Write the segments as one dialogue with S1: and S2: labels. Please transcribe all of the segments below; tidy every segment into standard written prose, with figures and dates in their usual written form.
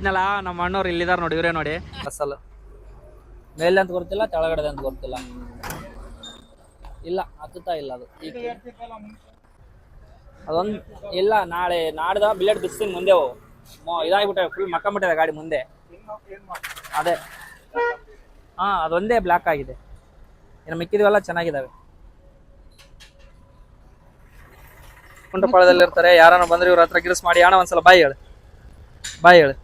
S1: ಇದನ್ನೆಲ್ಲ ನಮ್ಮ ಅಣ್ಣವ್ರು ಇಲ್ಲಿದಾರ ನೋಡಿ, ಇವರೇ ನೋಡಿ. ಅಸಲು ಮೇಲೆ ಅಂತ ಗೊತ್ತಿಲ್ಲ, ಕೆಳಗಡೆ ಅಂತ ಗೊತ್ತಿಲ್ಲ. ಇಲ್ಲ ಹತ್ತುತ್ತಾ ಇಲ್ಲ ಅದು. ಅದೊಂದು ಇಲ್ಲ, ನಾಡ್ದ ಬಿಲೆಟ್ ಬಿಸ್ತೀನಿ ಮುಂದೆ ಇದಾಗ್ಬಿಟ್ಟೆ, ಫುಲ್ ಮಕ್ಕಂಬಿಟ್ಟಿದೆ ಗಾಡಿ ಮುಂದೆ. ಅದೇ ಅದೊಂದೇ ಬ್ಲಾಕ್ ಆಗಿದೆ, ಇನ್ನು ಮಿಕ್ಕಿದವೆಲ್ಲ ಚೆನ್ನಾಗಿದ್ದಾವೆ. ಕುಂಟಪಾಳದಲ್ಲಿ ಇರ್ತಾರೆ, ಯಾರನ್ನ ಬಂದ್ರೆ ಇವ್ರ ಹತ್ರ ಗಿರ್ಸ್ ಮಾಡಿ, ಅಣ್ಣ ಒಂದ್ಸಲ ಬಾಯಿ ಹೇಳು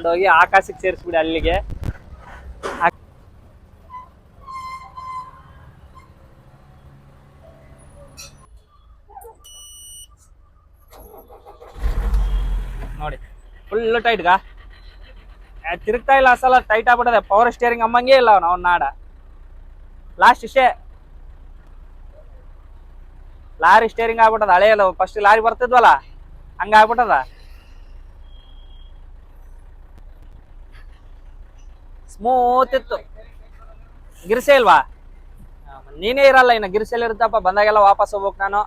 S1: ಹೋಗಿ ಆಕಾಶಕ್ಕೆ ಸೇರಿಸ್ಬಿಡಿ ಅಲ್ಲಿಗೆ. ನೋಡಿ ಫುಲ್ ಟೈಟ್ಗ ತಿರುಗ್ತಾ ಇಲ್ಲ, ಅಸಲ ಟೈಟ್ ಆಗ್ಬಿಟ್ಟದೆ. ಪವರ್ ಸ್ಟೇರಿಂಗ್ ಅಮ್ಮಂಗೆ ಇಲ್ಲ ಅವ್ನು ನಾಡ. ಲಾಸ್ಟ್ ಇಷ್ಟೇ, ಲಾರಿ ಸ್ಟೇರಿಂಗ್ ಆಗ್ಬಿಟ್ಟದ. ಹಳೆಯಲ್ಲ, ಫಸ್ಟ್ ಲಾರಿ ಬರ್ತಿದ್ವಲ್ಲ ಹಂಗ ಆಗ್ಬಿಟ್ಟದ. ಸ್ಮೂತ್ ಇತ್ತು, ಗಿರ್ಸೆ ಇಲ್ವಾ? ನೀನೇ ಇರಲ್ಲ ಇನ್ನು, ಗಿರ್ಸೆಲ್ ಇರುತ್ತಪ್ಪ. ಬಂದಾಗೆಲ್ಲ ವಾಪಸ್ ಹೋಗ್ಬೇಕು ನಾನು.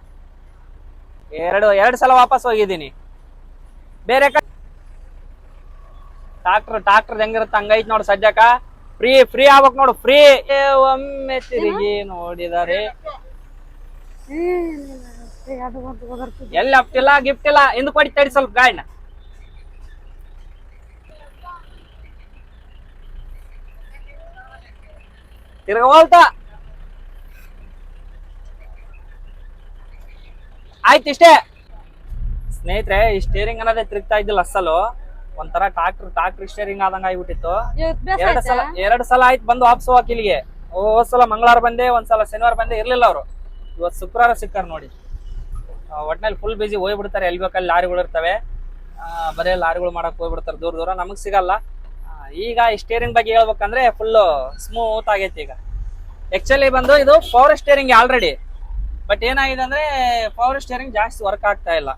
S1: ಎರಡು ಸಲ ವಾಪಸ್ ಹೋಗಿದ್ದೀನಿ. ಬೇರೆ ಟ್ರಾಕ್ಟರ್ ಹೆಂಗಿರುತ್ತೆ ಹಂಗೈತ್ ನೋಡು ಸದ್ಯಕ್ಕ. ಫ್ರೀ ಆಗ್ಬೇಕು ನೋಡು, ಫ್ರೀ. ಒಮ್ಮೆ ತಿರುಗಿ ನೋಡಿದಾರೆ ಎಲ್ಲಿ ಅಪ್ಟಿಲ್ಲ ಗಿಫ್ಟ್ ಇಲ್ಲ. ಹಿಂದ್ ಕೊಡಿ ತಡಿ ಸ್ವಲ್ಪ ಗಾಡಿನ. ತಿರ್ಗವಲ್ತಾ ಆಯ್ತು ಇಷ್ಟೇ ಸ್ನೇಹಿತರೆ. ಈ ಸ್ಟೇರಿಂಗ್ ಅನ್ನೋದೇ ತಿರುಗ್ತಾ ಇದ್ದಿಲ್ಲ ಅಸಲು. ಒಂಥರ ಟ್ರಾಕ್ಟರ್ ಸ್ಟೇರಿಂಗ್ ಆದಂಗ ಆಗ್ಬಿಟ್ಟಿತ್ತು. ಎರಡು ಸಲ ಆಯ್ತು ಬಂದು ವಾಪಸ್ ಹೋಗಕ್ ಇಲ್ಲಿಗೆ. ಹೋದ್ಸಲ ಮಂಗಳವಾರ ಬಂದೆ, ಒಂದ್ಸಲ ಶನಿವಾರ ಬಂದೆ, ಇರ್ಲಿಲ್ಲ ಅವರು. ಇವತ್ತು ಶುಕ್ರವಾರ ಸಿಕ್ಕಾರ ನೋಡಿ. ಒಟ್ನಲ್ಲಿ ಫುಲ್ ಬಿಸಿ ಹೋಗ್ಬಿಡ್ತಾರೆ. ಎಲ್ಲಿ ಬೇಕಲ್ಲಿ ಲಾರಿಗಳು ಇರ್ತವೆ, ಬರೇ ಲಾರಿಗಳು ಮಾಡಕ್ ಹೋಗ್ಬಿಡ್ತಾರೆ ದೂರ. ನಮಗ್ ಸಿಗಲ್ಲ. ಈಗ ಈ ಸ್ಟೇರಿಂಗ್ ಬಗ್ಗೆ ಹೇಳ್ಬೇಕಂದ್ರೆ ಫುಲ್ ಸ್ಮೂತ್ ಆಗೈತಿ. ಈಗ ಆಕ್ಚುಲಿ ಬಂದು ಇದು ಪವರ್ ಸ್ಟೇರಿಂಗ್ ಆಲ್ರೆಡಿ, ಬಟ್ ಏನಾಗಿದೆ ಅಂದ್ರೆ ಪವರ್ ಸ್ಟೇರಿಂಗ್ ಜಾಸ್ತಿ ವರ್ಕ್ ಆಗ್ತಾ ಇಲ್ಲ.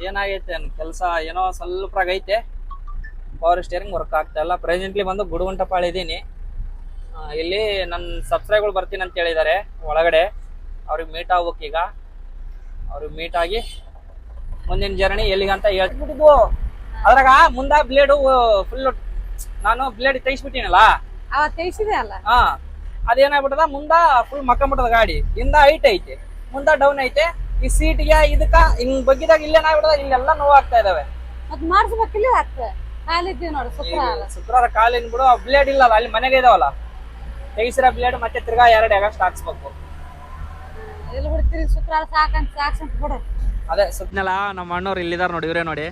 S1: ಏನಾಗೈತೆ ಕೆಲಸ ಏನೋ ಸ್ವಲ್ಪ ಐತೆ, ಪವರ್ ಸ್ಟೇರಿಂಗ್ ವರ್ಕ್ ಆಗ್ತಾ ಇಲ್ಲ. ಪ್ರೆಸೆಂಟ್ಲಿ ಬಂದು ಗುಡುಗುಂಟಪಾಳ ಇದ್ದೀನಿ. ಇಲ್ಲಿ ನನ್ನ ಸಬ್ಸ್ಕ್ರೈಬರ್ಗಳು ಬರ್ತೀನಿ ಅಂತ ಹೇಳಿದ್ದಾರೆ ಒಳಗಡೆ. ಅವ್ರಿಗೆ ಮೀಟ್ ಆಗ್ಬೇಕು. ಈಗ ಅವ್ರಿಗೆ ಮೀಟ್ ಆಗಿ ಮುಂದಿನ ಜರ್ನಿ ಎಲ್ಲಿಗಂತ ಹೇಳ್ಬಿಟ್ಟಿದ್ವು. ಅದ್ರಾಗ ಮುಂದ ಬ್ಲೇಡು ಫುಲ್ ನಾನು ಬ್ಲೇಡ್ ತೆಗಿಸ್ಬಿಟ್ಟಿನಲ್ಲ, ಅದೇನಾಗ್ಬಿಟ್ಟದ ಮುಂದ ಫುಲ್ ಮಕ್ಕಂಬಿಟ್ಟದ ಗಾಡಿ. ಹಿಂದ ಹೈಟ್ ಐತೆ, ಮುಂದ ಡೌನ್ ಐತೆ. ಈ ಸೀಟ್ಗೆ ಇದಕ್ಕ ಹಿಂಗ್ ಬಗ್ಗಿದಾಗ ಇಲ್ಲೇನಾಗ್ಬಿಟ್ಟದ, ಇಲ್ಲೆಲ್ಲ ನೋವಾಗ್ತಾ ಇದಾವೆ. ಶುಕ್ರವಾರ ಕಾಲಿನ ಬಿಡು, ಬ್ಲೇಡ್ ಇಲ್ಲ ಅಲ್ಲಿ ಮನೆಗೆ ಇದಾವಲ್ಲ, ತೆಗಿಸಿರ ಬ್ಲೇಡ್ ಮತ್ತೆ ತಿರ್ಗಾ 2 ಎಗಸ್ಟ್ ಹಾಕ್ಸ್ಬೇಕು. ಅದೇ ಸುತ್ತನೆಲ್ಲ ನಮ್ಮ ಅಣ್ಣವ್ರು ಇಲ್ಲಿದಾರ ನೋಡಿ, ಇವರೇ ನೋಡಿ.